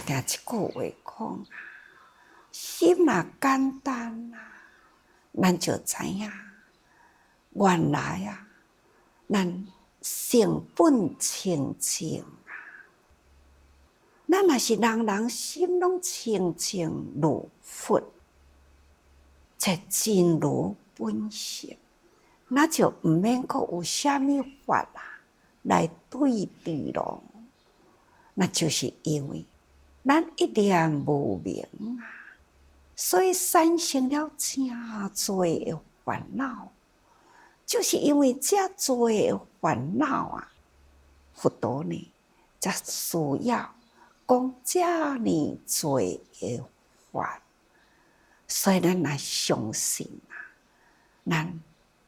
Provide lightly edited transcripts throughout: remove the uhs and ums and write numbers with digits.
定一句话讲，心若简单啊，咱就知影，原来啊，咱性本清净啊。咱若是人人心拢清净如佛，即真如本性，那就毋免阁有啥物法啊来对治咯。那就是因为咱一念无明啊，所以产生了真多的烦恼。就是因为这多的烦恼啊，佛陀呢才需要讲这么多的法。所以咱来相信啊，咱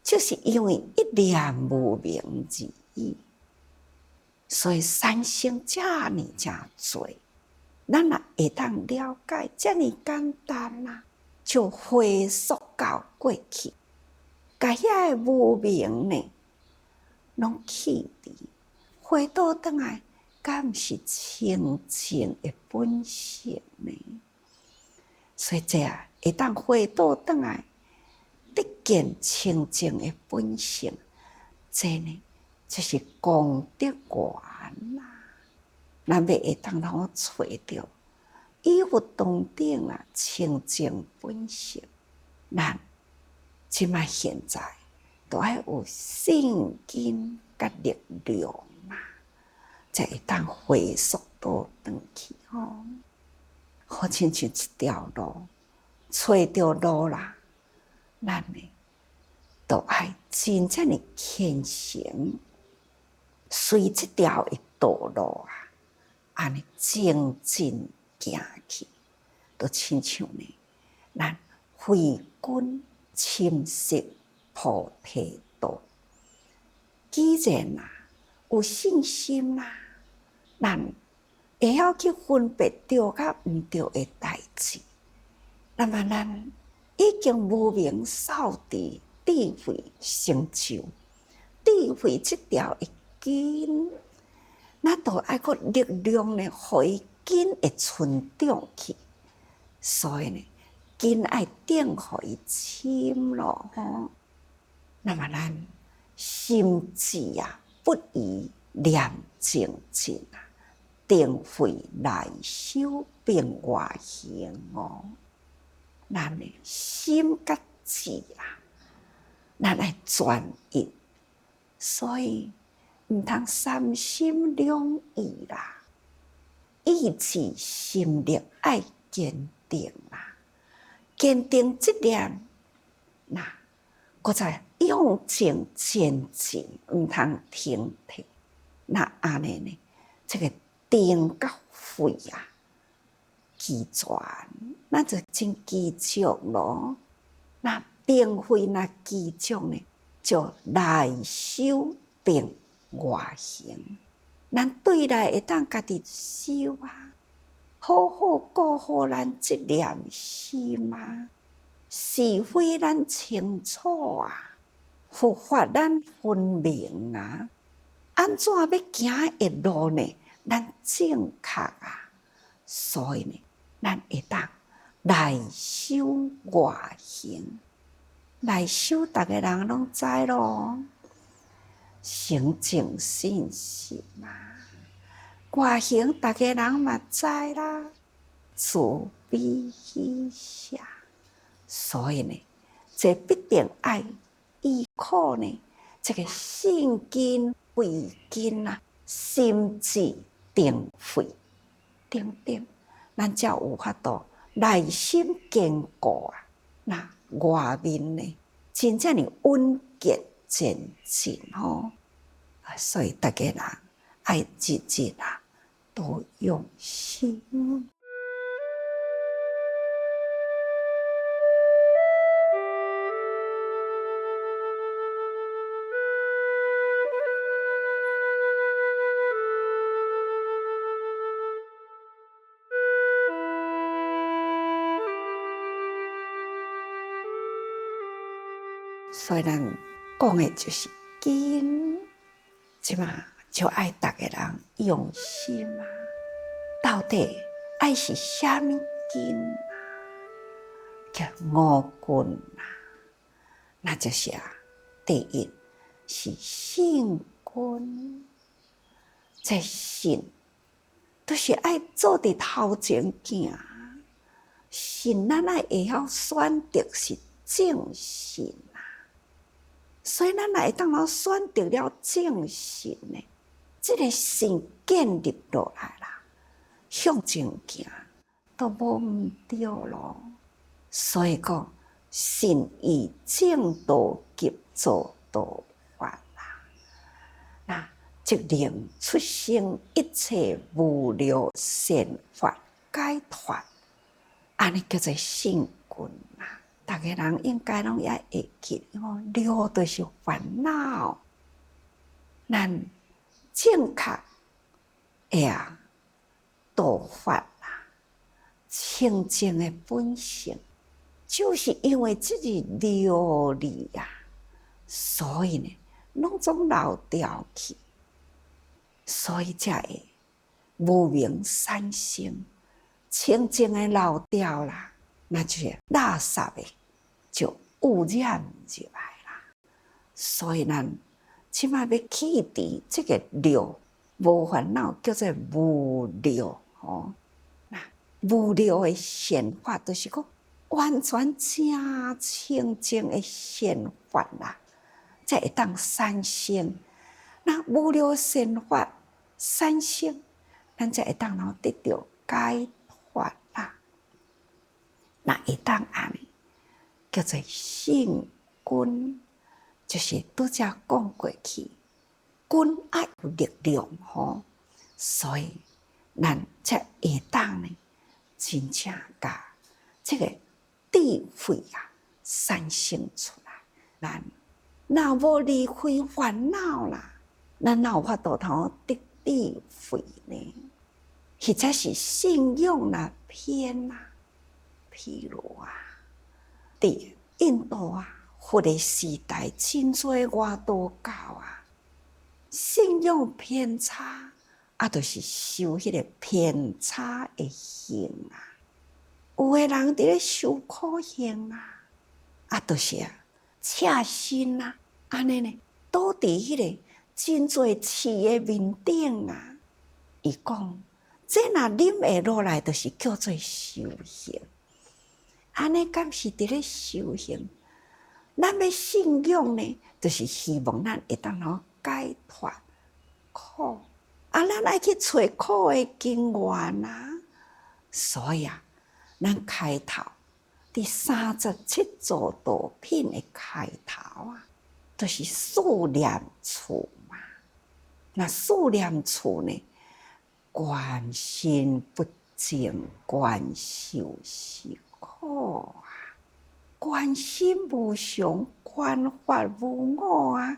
就是因为一念无明而已，所以产生这么多。咱若会当了解这么简单啊，就回溯到过去，把遐个无明呢，拢去除，回倒转来，敢毋是清净的本性呢？所以这啊，会当回倒转来，得见清净的本性，这呢，就是功德圆啦。咱要会当通找到以佛当顶啊清净本性，咱即摆现在都要有信心甲力量嘛，才会当回溯倒转去吼。好亲像一条路，找到路啦，咱呢都爱真正的虔诚，随这条的道路啊。安尼精进行去，都亲像呢，咱慧根深识菩提道。既然啊有信心啦，咱会晓去分别对甲毋对的代志，那么咱已经无明扫除，智慧成就，智慧这条的根。咱都爱个力量呢，互伊根会成长去，所以呢，根爱定互伊深咯吼。那么咱心智啊，不移念精进啊，定慧内修并外行哦。咱的心甲智啊，咱爱专一，所以。毋通三心两意啦，意志心力爱坚定啦，坚定这念，那搁再用情前进，毋通停退。那安尼呢？这个定甲慧啊，齐全，那就真齐足咯。那定慧那齐足呢，就内修并外行，咱对内会当家己修啊，好好顾好咱这念心啊，是非咱清楚啊，佛法咱分明啊，安怎要行的路呢？咱正确啊，所以呢，咱会当内修外行，内修逐个人拢知咯。行正信心嘛，外行大家人嘛知啦，慈悲喜舍，所以呢，这必定爱依靠呢，这个信根慧根啊，心智定慧定，咱才有法度内心坚固啊，那外面呢，真正的稳健前进吼。所以大家人爱日日啊，都用心。所以咱讲的就是根。即嘛就爱逐个人用心啊！到底爱是啥物根啊？叫五根啊，那就是第一是信根，这信都是爱做伫头前行，信咱爱会晓选择是正信啊，所以咱会当选择了正信呢，这个信建立落来啦，向前行都无毋对咯。所以讲，信以正道急做道法啦。那即令出生一切无聊善法解脱，安尼叫做信根啦。大家人应该拢也会记，了就是烦恼，咱正确道法啦，清净的本性。就是因为这个了理啊，所以呢，拢总漏掉去，所以才会无明产生，清净的漏掉啦，那就是垃圾的就污染入来啦。所以咱即摆要去除这个了，无烦恼叫做无了哦。那无了的显法，就是讲。完全正清净的善法啦，才会当产生。那无了善法产生，咱才会当得到解脱啦。那会当安尼，叫做信根，就是拄则讲过去，根爱有力量吼，所以咱才会当呢，真正甲这个。智慧产生出来，咱若无离开烦恼啦，咱哪有法度得智慧呢？或者是信仰啦偏啦，譬如伫印度佛的时代，真多外道教信仰偏差，就是受迄个偏差的行有的人伫咧受苦刑就是赤身安尼呢，倒伫迄个真侪刺的面顶伊讲，这若啉会落来，就是叫做修行。安尼敢是伫咧修行？咱要信仰呢，就是希望咱会当解脱苦咱爱去找苦的根源所以咱开头第37座道品的开头就是四念处嘛。那四念处呢，观心不净，观受是苦观心无常，观法无我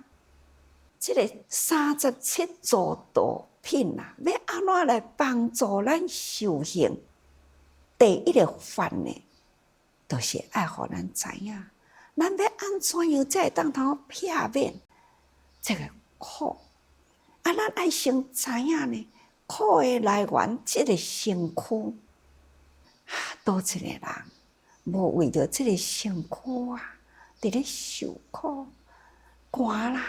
这个37座道品要安怎来帮助咱修行？第一个法呢，就是爱互咱知影，咱要安怎样才会当避免这个苦？咱爱先知影呢，苦的来源，这个身躯多一个人无为着这个身躯伫咧受苦，寒啦，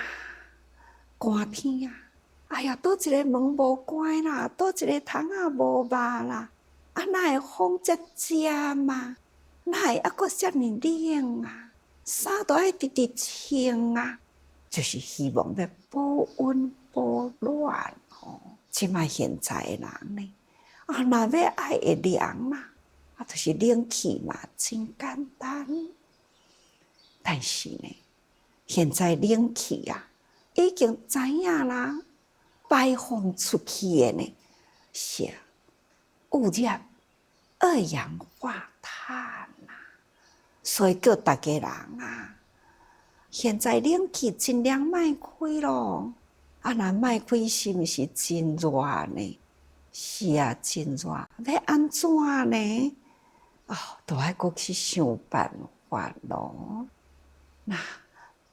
寒天哎呀，多一个门无关啦，多一个窗无肉啦。哪会风遮遮嘛？哪会阁遮尔冷衫都爱直直穿就是希望要保温保暖即摆现在的人呢若要爱会凉就是冷气嘛，真简单。但是呢，现在冷气已经知影啦，排放出去的呢是污染二氧化碳所以叫大家人现在冷气尽量莫开咯。若莫开，是毋是真热呢？是真热，要安怎呢？都要阁去想办法咯。那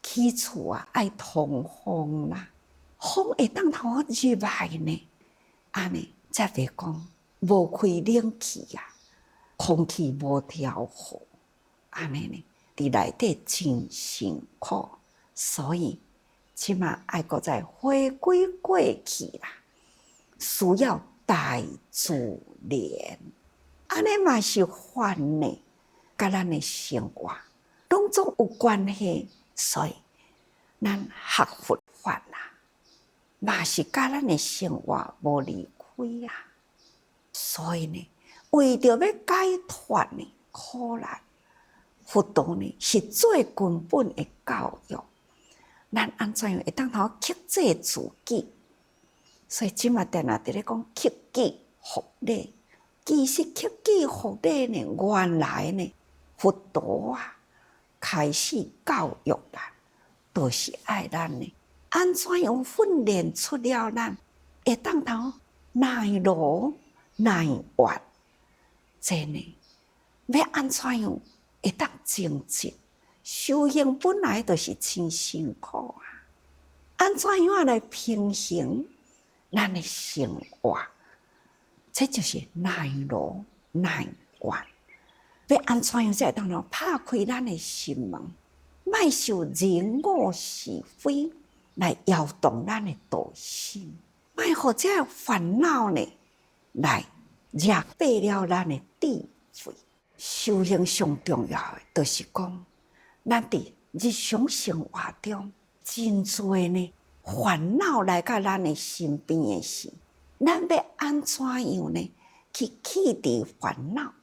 起厝爱通风啦，风会当入来呢，安尼才袂讲无开冷气啊，空气无调和，安尼呢，伫内底真辛苦，所以即马爱搁再回归过去啦，需要大自然，安尼嘛是烦呢，甲咱的生活拢总有关系，所以咱学佛法啦，嘛是甲咱的生活无离开啊。所以呢，为着要解脱呢苦难，佛道呢是最根本的教育。咱安怎样会当头克制自己？所以即马定定伫咧讲克己复礼，其实克己复礼呢，原来呢佛道啊开始教育咱，就是爱咱呢安怎样训练出了咱会当头耐劳耐怨，这呢要安怎样会当精进？修行本来就是真辛苦啊，安怎样来平衡咱的生活？这就是耐劳耐怨。要安怎样才会当拍开咱的心门，莫受人我是非来摇动咱的道心，莫互这烦恼呢来压迫了咱的智慧。修行上重要的，就是讲，咱伫日常生活中，真多呢烦恼来到咱的身边的时，咱要安怎样呢？去弃除烦恼？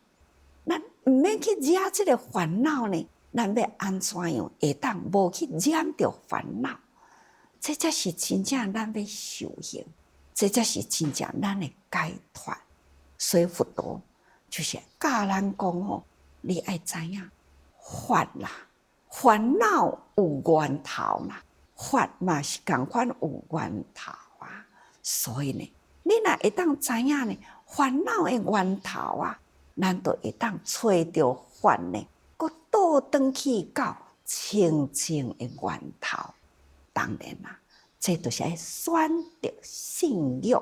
咱毋免去惹这个烦恼呢？咱要安怎样会当无去染着烦恼？这才是真正咱要修行，这才是真正咱的解脱。所以佛道就是教咱讲哦，你爱知影法啦，烦恼有源头啦，法嘛是共款有源头啊。所以呢，你若会当知影呢，烦恼的源头啊，咱就会当找到法呢，搁倒转去到清净的源头。当然啦，这就是要选择信欲。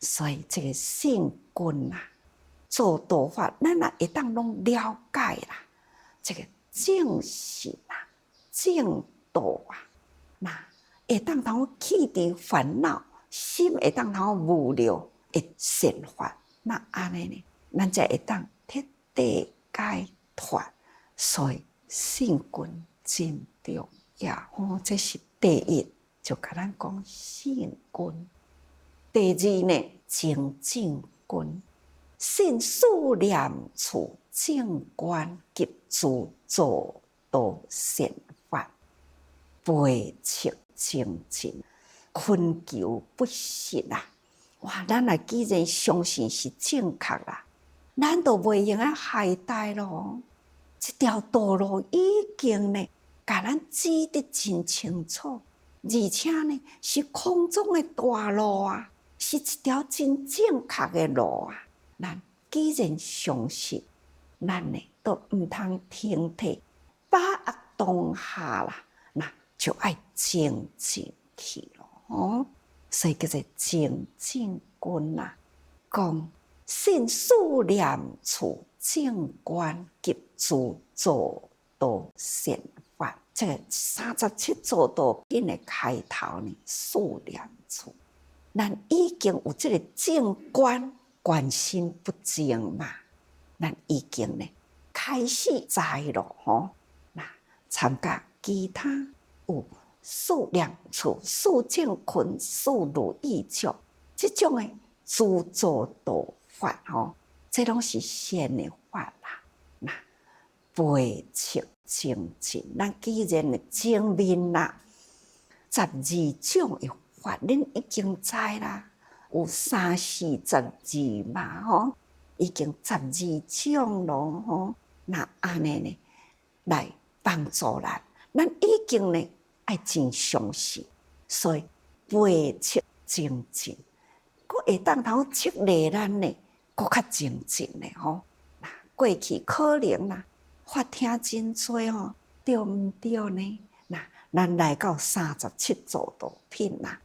所以这个信根啊，做道法，咱也会当拢了解啦。这个正信啊，正道啊，那会当通去除烦恼，心会当通无聊的善法。那安尼呢，咱才会当彻底解脱。所以信根真重要哦，这是第一，就甲咱讲信根。第二呢，精进根，信事念处正观及自助道善法，培测精进，困求不息啊！哇，咱若既然相信是正确啦，咱就袂用啊懈怠咯。这条道路已经呢，甲咱指得真清楚，而且呢是空中的大路啊，是一条真正确的路啊。咱既然相信，咱呢都毋通停退，把握当下啦，那就爱精进去咯。哦，所以叫做精进根啦。讲信事念处正观及自助道善法，这个37座道品的开头呢，事念处，咱已经有这个正观，观心不净嘛，咱已经呢开始知咯吼。那参加其他有事念处、事正群、事如意足这种的自助道法吼，这拢是善的法啦。那培测精进，咱既然的前面啦，12种的法，恁已经知啦，有342嘛吼，已经12种咯吼。那安尼呢，来帮助咱，咱已经呢爱真相信，所以培测精进，佫会当通激励咱呢，佫较精进呢吼。那过去可能啦，法听真多吼，对毋对呢？那咱来到37座道品啦，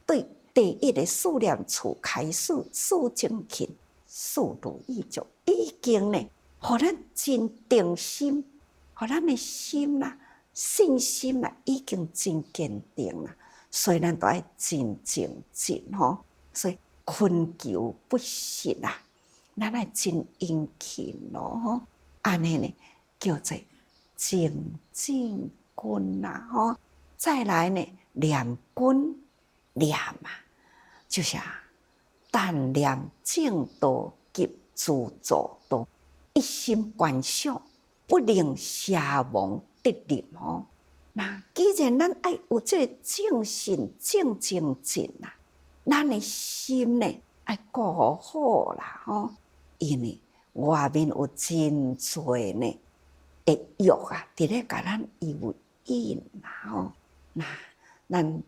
对第一个事念处开始，事正勤，事如意足，已经呢，互咱真定心，互咱的心啦、信心啦，已经真坚定啦。所以咱都要真精进吼，所以困求不息啦，咱要真殷勤咯吼，安尼呢叫做精进君啦吼。再来呢，念君念啊，就是但念正道及自助道，一心观想，不令邪妄得利吼。那既然咱爱有这个正信正精进啦，咱的心呢爱顾好啦吼，因为外面有真多呢会欲伫咧甲咱诱引啦吼。那咱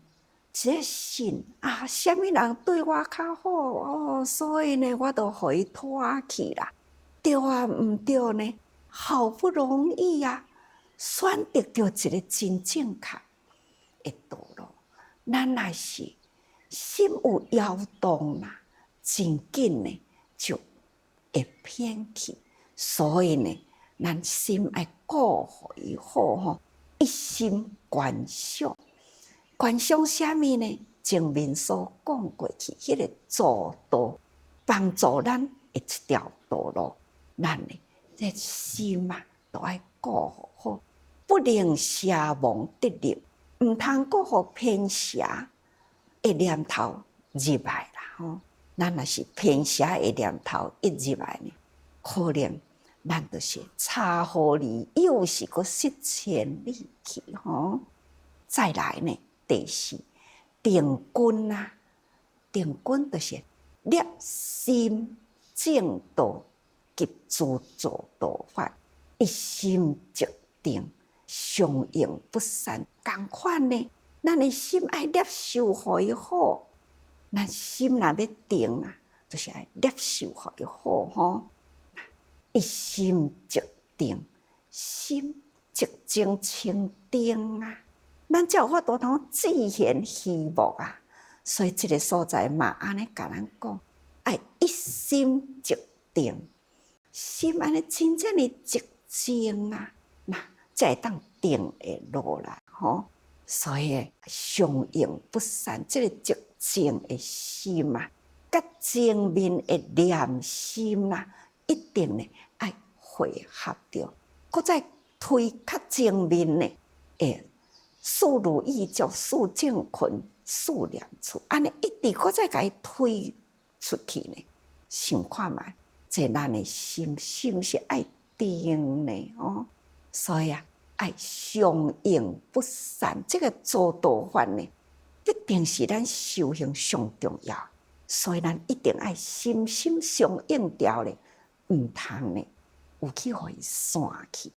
这信什么人对我较好哦，所以呢，我就互伊拖去啦。对啊，毋对呢，好不容易选择到一个真正确的道路，咱若是心有摇动啦，真紧呢就会偏去。所以呢，咱心要顾互伊好吼，一心观想。观想啥物呢？前面所讲过去，迄个助道，帮助咱的一条道路，咱呢，这心都要顾好，不令邪妄得利，毋通顾互偏邪的念头入来啦吼。咱若是偏邪的念头一入来呢，可能咱就是差互离，又是个失千里去吼。再来呢，第四定君定君就是立心正道及自助道法，一心即定，常用不散。同款呢，咱的心爱接受互伊好，咱心若要定就是爱接受互伊好吼。一心即定，心即精清定咱才有法度通自现虚无所以这个所在嘛，安尼甲咱讲，爱一心即定，心安尼真正的寂静那才会当定会落来吼。所以常用不散，这个寂静的心甲前面的念心一定呢爱汇合着，搁再推较前面呢事如意足，事正群，事念处，安尼一直搁再甲伊推出去呢。想看觅，这咱的心是毋是爱定呢？所以爱常用不散，这个助道法呢，一定是咱修行上重要。所以咱一定爱心心相应着咧，毋通呢有去互伊散去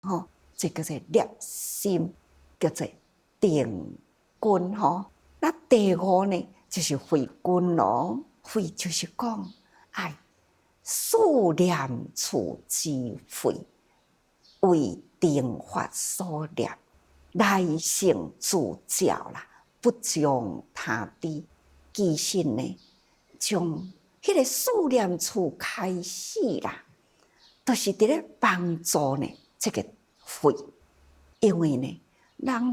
这叫做立心，叫做定君吼。那第五呢，就是慧君咯。慧就是讲爱事念处之慧，为定法所立，来成自教啦，不将他比。其实呢，从迄个事念处开始啦，都是伫咧帮助呢这个慧，因为呢，人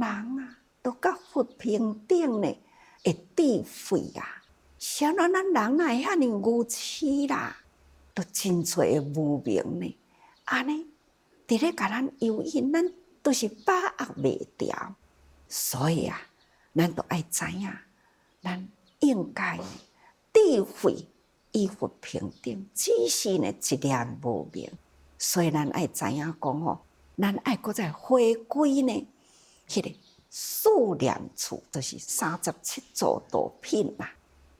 都甲佛平等呢，会智慧啥咱人哪会遐尼愚痴啦？都真多无明呢，安尼伫咧甲咱诱引，咱都是把握袂牢。所以咱都爱知影，咱应该智慧与佛平等，只是呢一念无明。所以咱爱知影讲咱爱搁再回归呢，迄个事念处，就是37助道品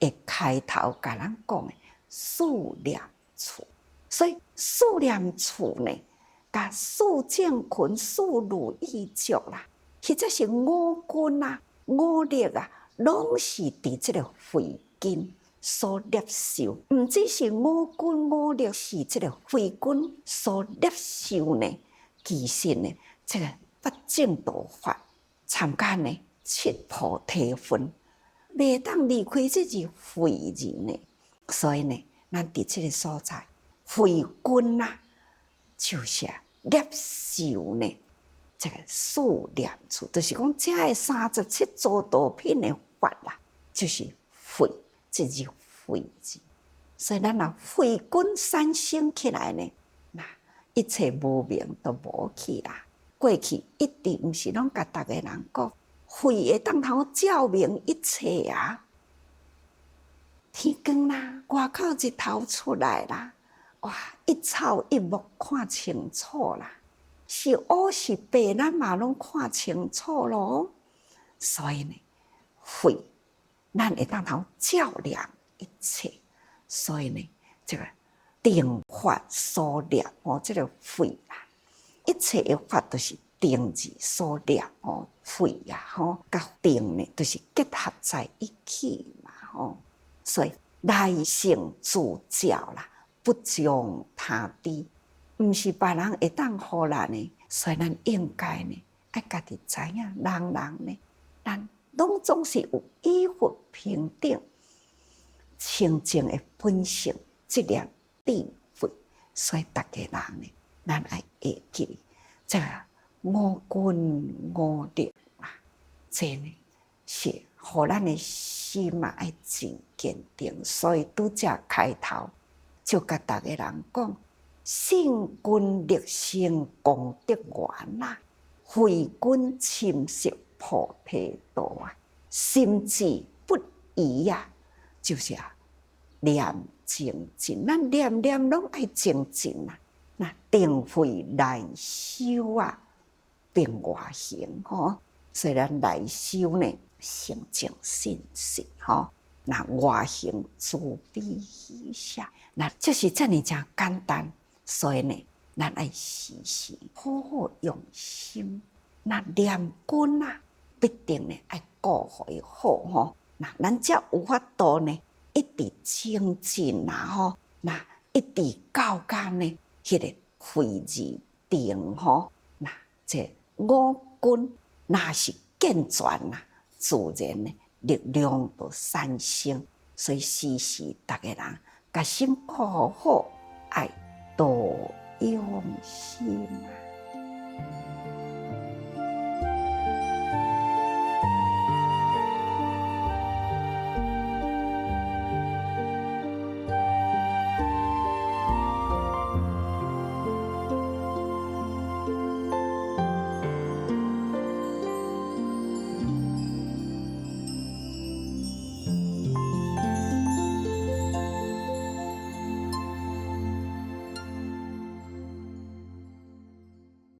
会开头甲咱讲的事念处。所以事念处呢，甲事正群、事如意足啦，或者是五君五力拢是伫这个慧根所接受，毋只是五君五力是这个慧根所接受呢。其实呢，这个八正道法参加呢七菩提分，袂当离开这字慧字呢。所以呢，咱伫这个所在慧根啊，就是摄受呢，这个四念处，就是讲这个37诸道品的法啦，就是慧，这是慧字。所以咱若慧根产生起来呢，那一切无明都无去啦。过去一直毋是拢甲逐个人讲，慧会当通照明一切啊。天光啦，外口日头出来啦，哇，一草一木看清楚啦，是黑是白，咱嘛拢看清楚咯。所以呢，慧，咱会当通照亮一切。所以呢，这个定法所念这个慧啦，一切的法都是定字所念慧呀甲定呢，都是结合在一起嘛所以内性自照啦，不将他知，毋是别人会当互咱呢。所以咱应该呢，爱家己知影，人呢，咱拢总是有依佛平等、清净的本性，这念智慧。所以大家人呢，咱爱会记这个五根五力啊，这呢是互咱的心嘛爱真坚定。所以拄则开头就甲大家人讲，性根力生功德圆啦，慧根侵蚀菩提道啊，心智不移啊，就是念精进，咱念念拢爱精进啊。那定慧内修啊，并外行所以咱内修呢，诚净信实那外行慈悲喜舍，那就是这么真简单。所以呢，咱爱时时好好用心。那念根啊，必定呢爱顾好伊好那咱才有法度呢，一直精进那一直到间呢，迄个慧字定那这五根那是健全自然呢力量就产生。所以时时大家人甲心顾好，爱多用心